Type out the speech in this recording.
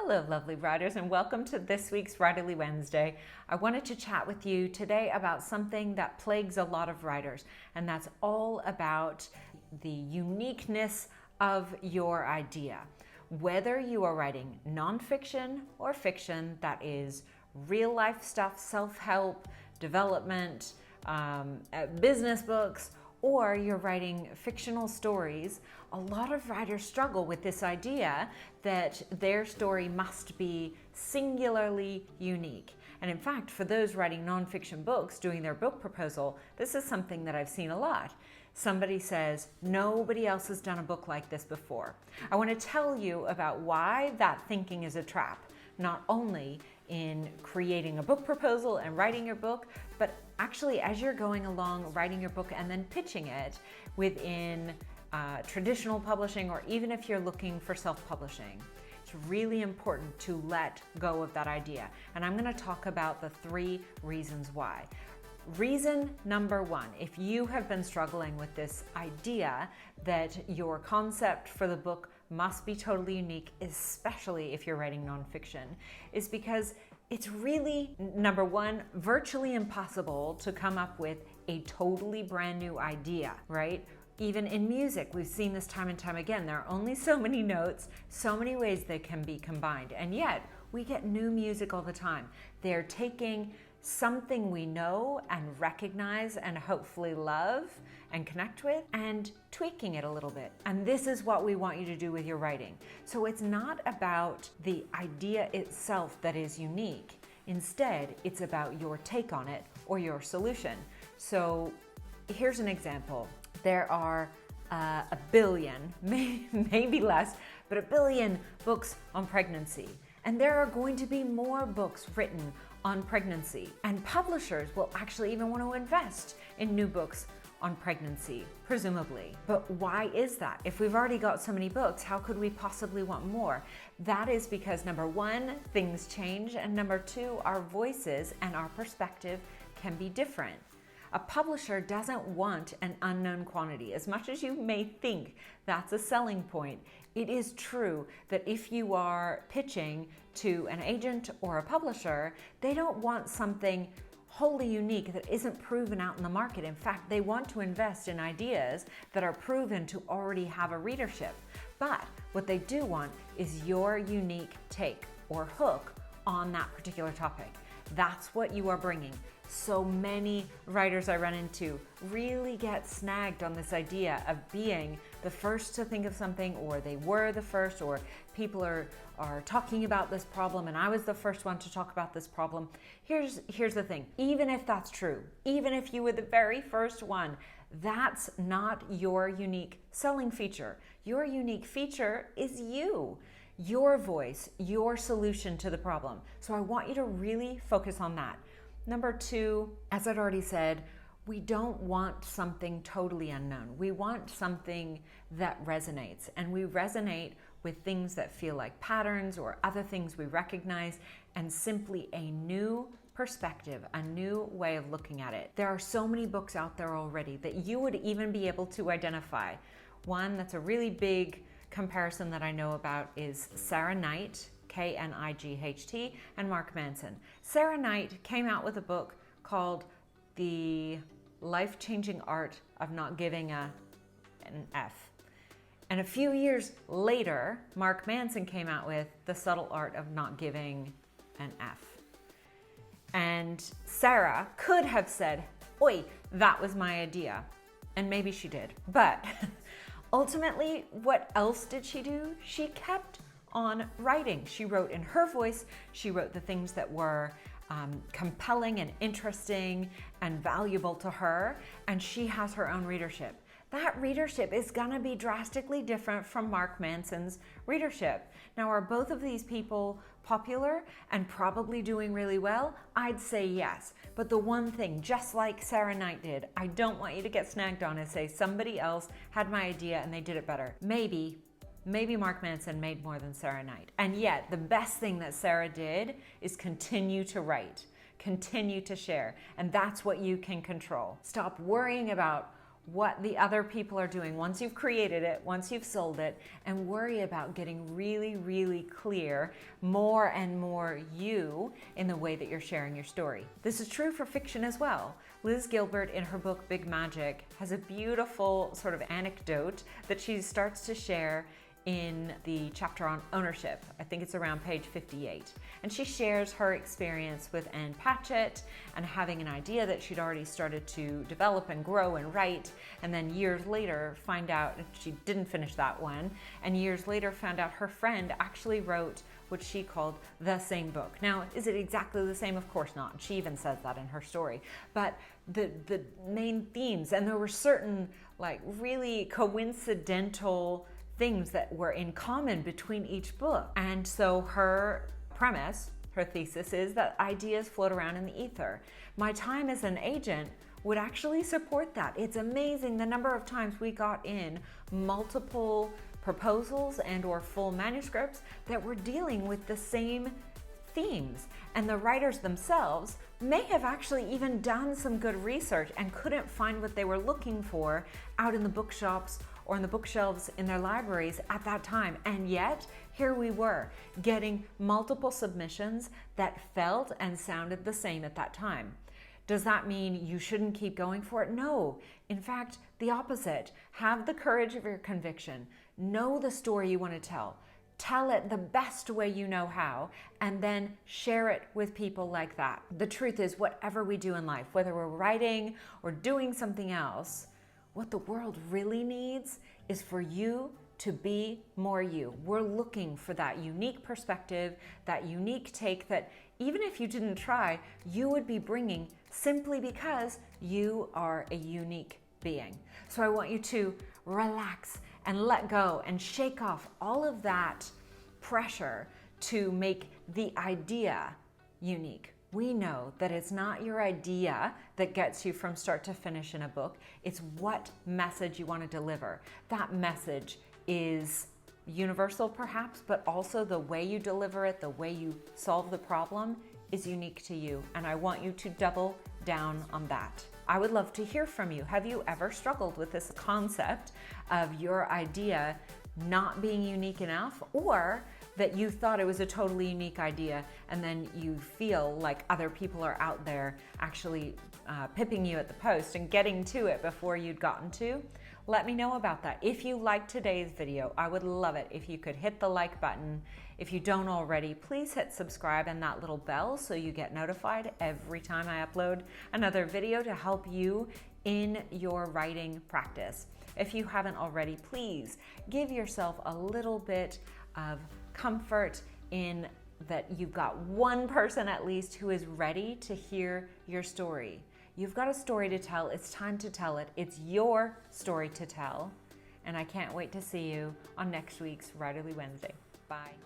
Hello, lovely writers, and welcome to this week's Writerly Wednesday. I wanted to chat with you today about something that plagues a lot of writers, and that's all about the uniqueness of your idea. Whether you are writing nonfiction or fiction, that is real life stuff, self-help, development, business books, or you're writing fictional stories, a lot of writers struggle with this idea that their story must be singularly unique. And in fact, for those writing nonfiction books, doing their book proposal, this is something that I've seen a lot. Somebody says, nobody else has done a book like this before. I want to tell you about why that thinking is a trap, not only in creating a book proposal and writing your book, but actually as you're going along writing your book and then pitching it within traditional publishing, or even if you're looking for self-publishing. It's really important to let go of that idea. And I'm going to talk about the 3 reasons why. Reason number 1, if you have been struggling with this idea that your concept for the book must be totally unique, especially if you're writing nonfiction, is because it's really, number 1, virtually impossible to come up with a totally brand new idea, right? Even in music, we've seen this time and time again. There are only so many notes, so many ways they can be combined, and yet we get new music all the time. They're taking something we know and recognize and hopefully love and connect with and tweaking it a little bit. And this is what we want you to do with your writing. So it's not about the idea itself that is unique. Instead, it's about your take on it or your solution. So here's an example. There are a billion, maybe less, but a billion books on pregnancy. And there are going to be more books written on pregnancy. And publishers will actually even want to invest in new books on pregnancy, presumably. But why is that? If we've already got so many books, how could we possibly want more? That is because number 1, things change, and number 2, our voices and our perspective can be different. A publisher doesn't want an unknown quantity. As much as you may think that's a selling point, it is true that if you are pitching to an agent or a publisher, they don't want something wholly unique that isn't proven out in the market. In fact, they want to invest in ideas that are proven to already have a readership. But what they do want is your unique take or hook on that particular topic. That's what you are bringing. So many writers I run into really get snagged on this idea of being the first to think of something, or they were the first, or people are talking about this problem and I was the first one to talk about this problem. Here's the thing, even if that's true, even if you were the very first one, that's not your unique selling feature. Your unique feature is you. Your voice, your solution to the problem. So I want you to really focus on that. Number 2, as I'd already said, we don't want something totally unknown. We want something that resonates, and we resonate with things that feel like patterns or other things we recognize, and simply a new perspective, a new way of looking at it. There are so many books out there already that you would even be able to identify. One that's a really big comparison that I know about is Sarah Knight, K-N-I-G-H-T, and Mark Manson. Sarah Knight came out with a book called The Life-Changing Art of Not Giving an F. And a few years later, Mark Manson came out with The Subtle Art of Not Giving an F. And Sarah could have said, "Oi, that was my idea." And maybe she did. But ultimately, what else did she do? She kept on writing. She wrote in her voice. She wrote the things that were compelling and interesting and valuable to her, and she has her own readership. That readership is gonna be drastically different from Mark Manson's readership. Now, are both of these people popular and probably doing really well? I'd say yes. But the one thing, just like Sarah Knight did, I don't want you to get snagged on and say somebody else had my idea and they did it better. Maybe Mark Manson made more than Sarah Knight. And yet, the best thing that Sarah did is continue to write, continue to share. And that's what you can control. Stop worrying about what the other people are doing once you've created it, once you've sold it, and worry about getting really, really clear, more and more you in the way that you're sharing your story. This is true for fiction as well. Liz Gilbert, in her book Big Magic, has a beautiful sort of anecdote that she starts to share in the chapter on ownership. I think it's around page 58. And she shares her experience with Anne Patchett and having an idea that she'd already started to develop and grow and write, and then years later find out she didn't finish that one, and years later found out her friend actually wrote what she called the same book. Now, is it exactly the same? Of course not. She even says that in her story. But the main themes, and there were certain like really coincidental things that were in common between each book. And so her premise, her thesis is that ideas float around in the ether. My time as an agent would actually support that. It's amazing the number of times we got in multiple proposals and or full manuscripts that were dealing with the same themes. And the writers themselves may have actually even done some good research and couldn't find what they were looking for out in the bookshops or in the bookshelves in their libraries at that time. And yet, here we were, getting multiple submissions that felt and sounded the same at that time. Does that mean you shouldn't keep going for it? No. In fact, the opposite. Have the courage of your conviction. Know the story you want to tell. Tell it the best way you know how, and then share it with people like that. The truth is, whatever we do in life, whether we're writing or doing something else, what the world really needs is for you to be more you. We're looking for that unique perspective, that unique take that even if you didn't try, you would be bringing simply because you are a unique being. So I want you to relax and let go and shake off all of that pressure to make the idea unique. We know that it's not your idea that gets you from start to finish in a book. It's what message you want to deliver. That message is universal perhaps, but also the way you deliver it, the way you solve the problem is unique to you. And I want you to double down on that. I would love to hear from you. Have you ever struggled with this concept of your idea not being unique enough, or that you thought it was a totally unique idea and then you feel like other people are out there actually pipping you at the post and getting to it before you'd gotten to? Let me know about that. If you liked today's video, I would love it if you could hit the like button. If you don't already, please hit subscribe and that little bell so you get notified every time I upload another video to help you in your writing practice. If you haven't already, please give yourself a little bit of comfort in that you've got one person at least who is ready to hear your story. You've got a story to tell. It's time to tell it. It's your story to tell. And I can't wait to see you on next week's Writerly Wednesday. Bye.